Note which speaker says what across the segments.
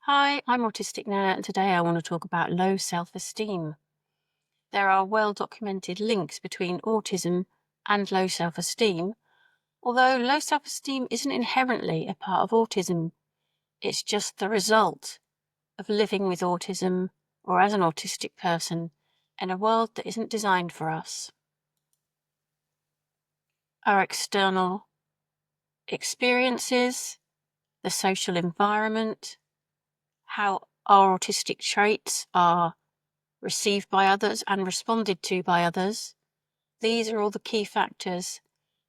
Speaker 1: Hi, I'm Autistic now, and today I want to talk about low self-esteem. There are well-documented links between autism and low self-esteem, although low self-esteem isn't inherently a part of autism. It's just the result of living with autism or as an autistic person in a world that isn't designed for us. Our external experiences, the social environment, how our autistic traits are received by others and responded to by others. These are all the key factors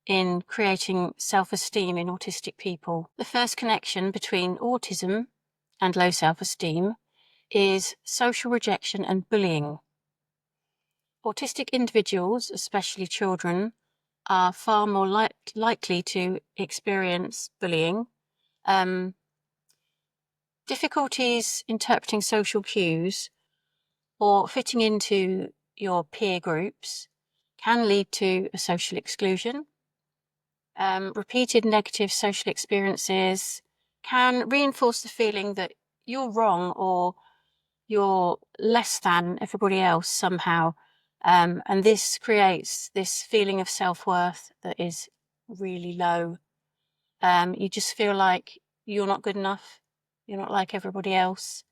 Speaker 1: in creating self-esteem in autistic people. The first connection between autism and low self-esteem is social rejection and bullying. Autistic individuals, especially children, are far more likely to experience bullying. Difficulties interpreting social cues or fitting into your peer groups can lead to a social exclusion. Repeated negative social experiences can reinforce the feeling that you're wrong or you're less than everybody else somehow. And this creates this feeling of self-worth that is really low. You just feel like you're not good enough. You're not like everybody else.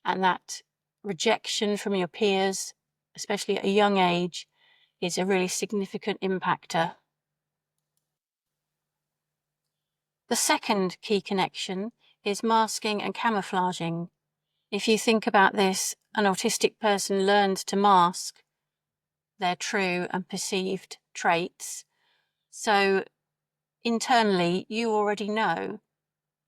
Speaker 1: And that rejection from your peers, especially at a young age, is a really significant impactor. The second key connection is masking and camouflaging. If you think about this, an autistic person learns to mask their true and perceived traits. So internally, you already know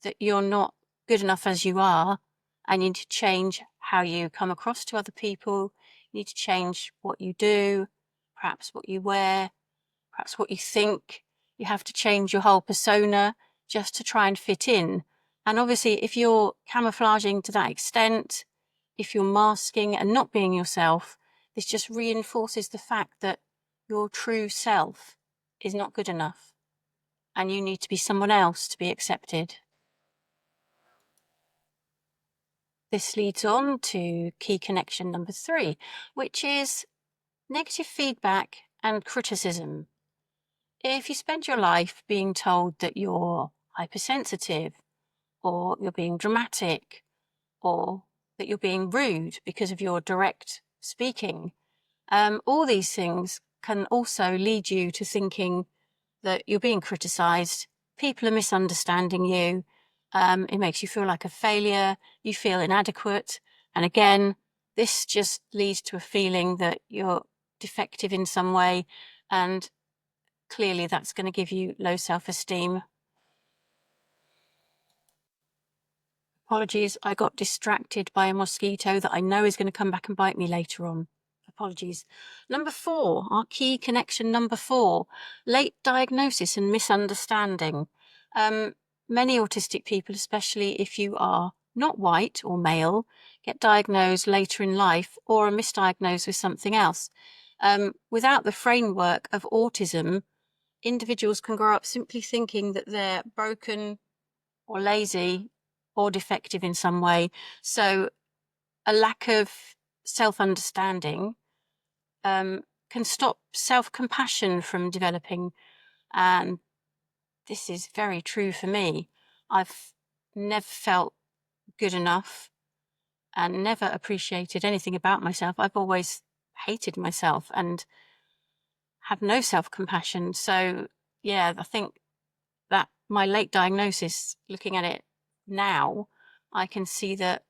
Speaker 1: that you're not good enough as you are, and you need to change how you come across to other people. You need to change what you do, perhaps what you wear, perhaps what you think. You have to change your whole persona just to try and fit in. And obviously, if you're camouflaging to that extent, if you're masking and not being yourself, this just reinforces the fact that your true self is not good enough and you need to be someone else to be accepted. This leads on to key connection number 3, which is negative feedback and criticism. If you spend your life being told that you're hypersensitive, or you're being dramatic, or that you're being rude because of your direct speaking, all these things can also lead you to thinking that you're being criticised, people are misunderstanding you, it makes you feel like a failure, you feel inadequate, and again, this just leads to a feeling that you're defective in some way, and clearly that's going to give you low self-esteem. Apologies, I got distracted by a mosquito that I know is going to come back and bite me later on. Apologies. Number 4, our key connection number 4, late diagnosis and misunderstanding. Many autistic people, especially if you are not white or male, get diagnosed later in life or are misdiagnosed with something else. Without the framework of autism, individuals can grow up simply thinking that they're broken or lazy or defective in some way. So a lack of self-understanding can stop self-compassion from developing. And this is very true for me. I've never felt good enough and never appreciated anything about myself. I've always hated myself and had no self-compassion. So yeah, I think that my late diagnosis, looking at it now, I can see that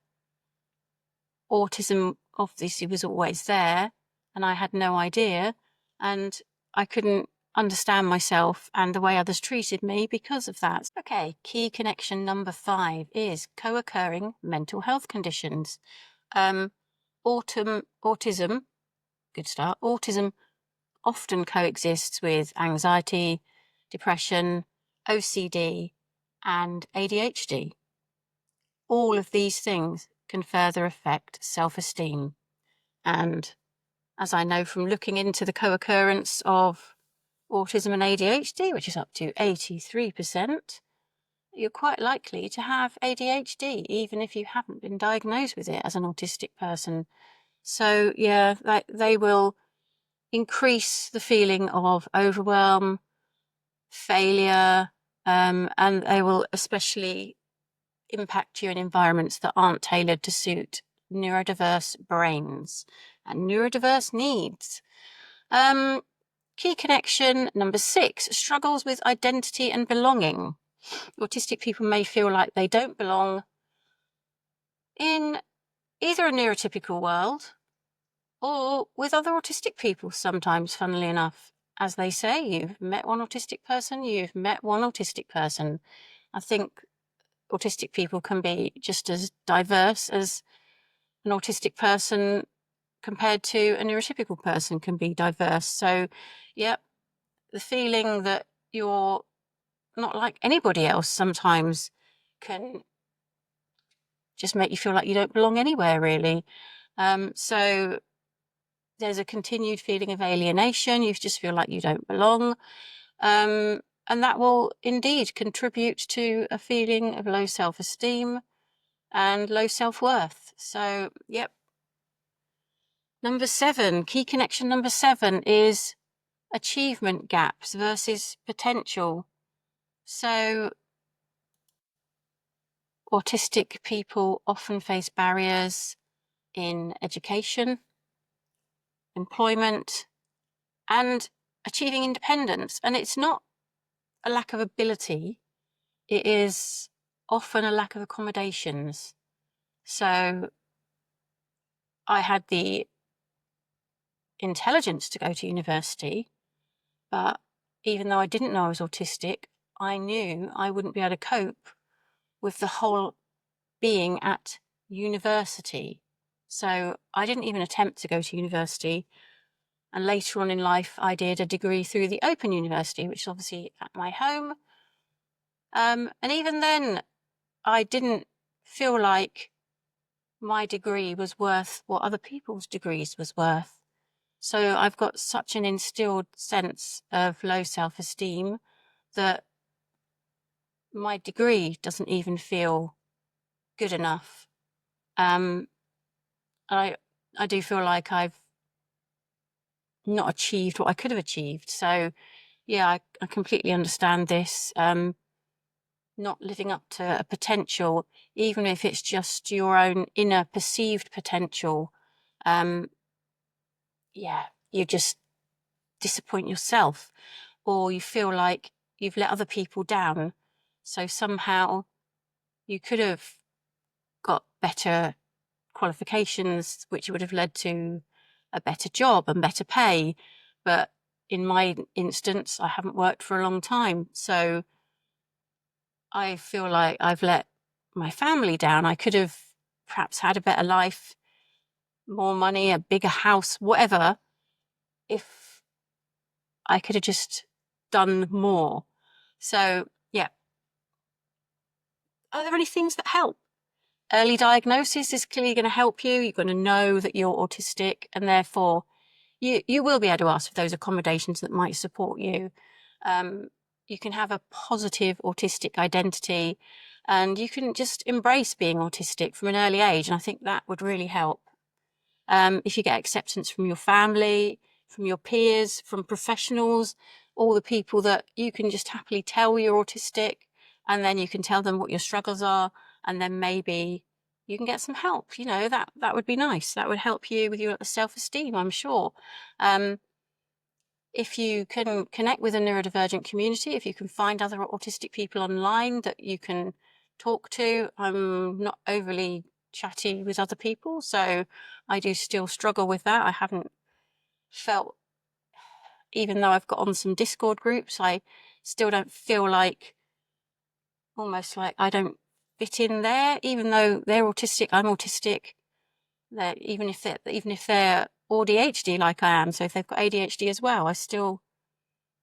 Speaker 1: autism obviously was always there and I had no idea, and I couldn't understand myself and the way others treated me because of that. Okay, key connection number 5 is co-occurring mental health conditions. Autism, good start. Autism often coexists with anxiety, depression, OCD, and ADHD. All of these things can further affect self-esteem. And as I know from looking into the co-occurrence of autism and ADHD, which is up to 83%, you're quite likely to have ADHD, even if you haven't been diagnosed with it as an autistic person. So yeah, they will increase the feeling of overwhelm, failure, and they will especially impact you in environments that aren't tailored to suit neurodiverse brains and neurodiverse needs. Key connection number 6, struggles with identity and belonging. Autistic people may feel like they don't belong in either a neurotypical world or with other autistic people sometimes, funnily enough. As they say, you've met one autistic person, you've met one autistic person. I think autistic people can be just as diverse as an autistic person compared to a neurotypical person can be diverse. So, yep, the feeling that you're not like anybody else sometimes can just make you feel like you don't belong anywhere, really. So there's a continued feeling of alienation. You just feel like you don't belong. And that will indeed contribute to a feeling of low self-esteem and low self-worth. So, yep. Number 7, key connection number 7 is achievement gaps versus potential. So autistic people often face barriers in education, employment, and achieving independence. And it's not a lack of ability, it is often a lack of accommodations. So I had the intelligence to go to university, but even though I didn't know I was autistic, I knew I wouldn't be able to cope with the whole being at university. So I didn't even attempt to go to university. And later on in life, I did a degree through the Open University, which is obviously at my home. And even then, I didn't feel like my degree was worth what other people's degrees was worth. So I've got such an instilled sense of low self-esteem that my degree doesn't even feel good enough. I do feel like I've not achieved what I could have achieved. So yeah, I completely understand this. Not living up to a potential, even if it's just your own inner perceived potential. Yeah, you just disappoint yourself, or you feel like you've let other people down. So somehow you could have got better qualifications, which would have led to a better job and better pay. But in my instance, I haven't worked for a long time. So I feel like I've let my family down. I could have perhaps had a better life, more money, a bigger house, whatever, if I could have just done more. So, yeah. Are there any things that help? Early diagnosis is clearly going to help you. You're going to know that you're autistic, and therefore you will be able to ask for those accommodations that might support you. You can have a positive autistic identity, and you can just embrace being autistic from an early age. And I think that would really help. If you get acceptance from your family, from your peers, from professionals, all the people that you can just happily tell you're autistic, and then you can tell them what your struggles are, and then maybe you can get some help. You know, that would be nice. That would help you with your self-esteem, I'm sure. If you can connect with a neurodivergent community, if you can find other autistic people online that you can talk to, I'm not overly chatty with other people, so I do still struggle with that. I haven't felt, even though I've got on some Discord groups, I still don't feel like, almost like I don't fit in there, even though they're autistic, I'm autistic. Even if they're ADHD like I am, so if they've got ADHD as well, I still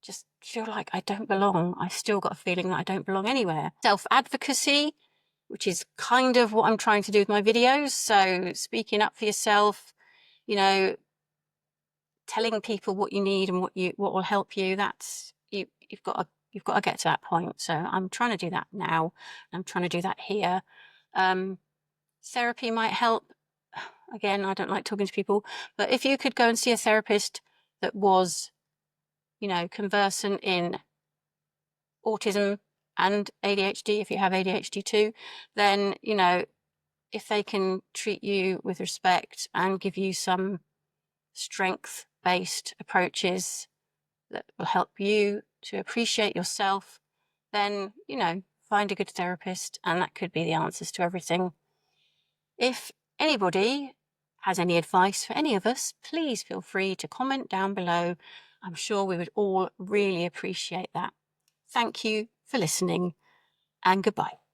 Speaker 1: just feel like I don't belong. I still got a feeling that I don't belong anywhere. Self-advocacy, which is kind of what I'm trying to do with my videos. So speaking up for yourself, you know, telling people what you need and what will help you. You've got You've got to get to that point. So I'm trying to do that now. I'm trying to do that here. Therapy might help. Again, I don't like talking to people, but if you could go and see a therapist that was, conversant in autism and ADHD, if you have ADHD too, then, if they can treat you with respect and give you some strength-based approaches that will help you to appreciate yourself, then, find a good therapist, and that could be the answers to everything. If anybody has any advice for any of us, please feel free to comment down below. I'm sure we would all really appreciate that. Thank you for listening, and goodbye.